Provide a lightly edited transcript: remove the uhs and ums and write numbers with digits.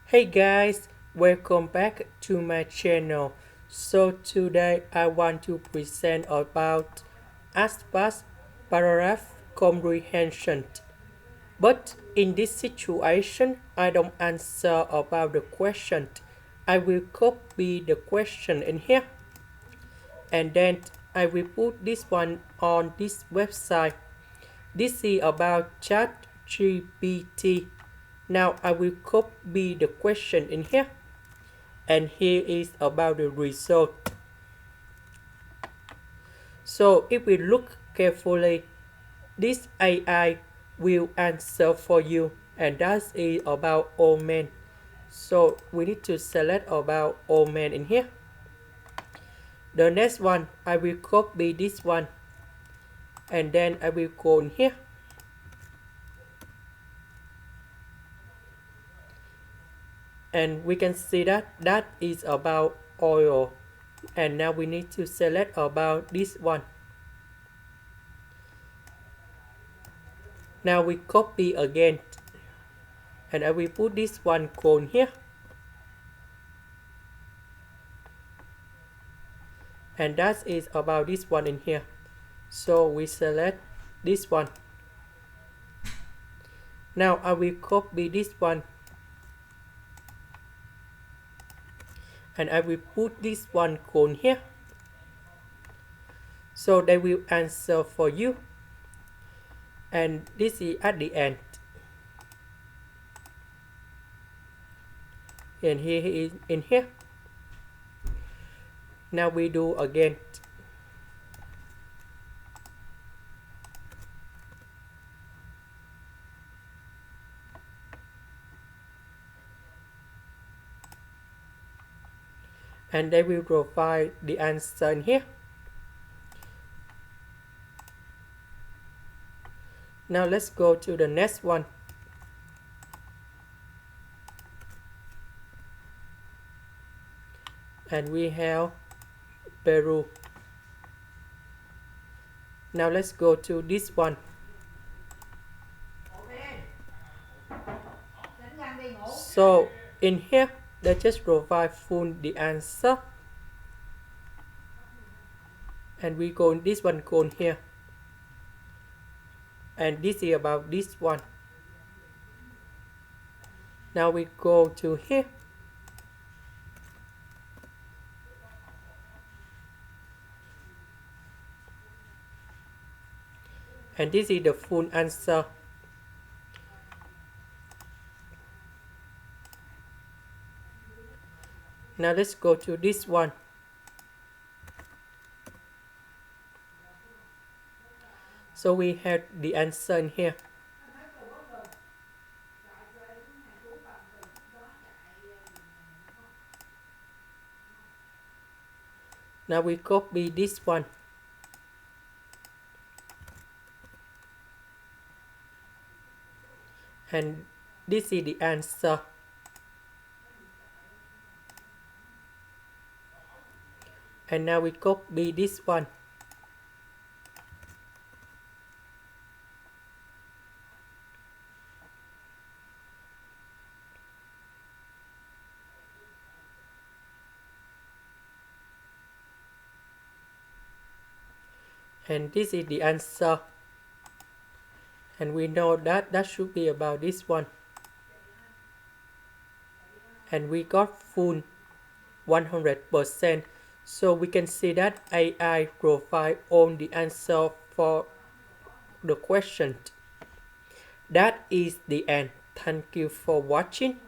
Hey guys, welcome back to my channel. So today I want to present about ASVAB paragraph comprehension. But in this situation, I don't answer about the question. I will copy the question in here and then I will put this one on this website. This is about ChatGPT. Now I will copy the question in here and here is about the result. So if we look carefully, this AI will answer for you and that is about all men. So we need to select about all men in here. The next one, I will copy this one and then I will go in here. And we can see that that is about oil. And now we need to select about this one. Now we copy again. And I will put this one cone here. And that is about this one in here. So we select this one. Now I will copy this one. And I will put this one cone here. So they will answer for you. And this is at the end. And here is in here. Now we do again. And they will provide the answer in here. Now let's go to the next one. And we have Peru. Now let's go to this one. So in here, they just provide full the answer. And we go in this one, go in here. And this is about this one. Now we go to here. And this is the full answer. Now let's go to this one. So we have the answer in here. Now we copy this one. And this is the answer. And now we copy this one. And this is the answer. And we know that that should be about this one. And we got full 100%. So we can see that AI provide all the answer for the question. That is the end. Thank you for watching.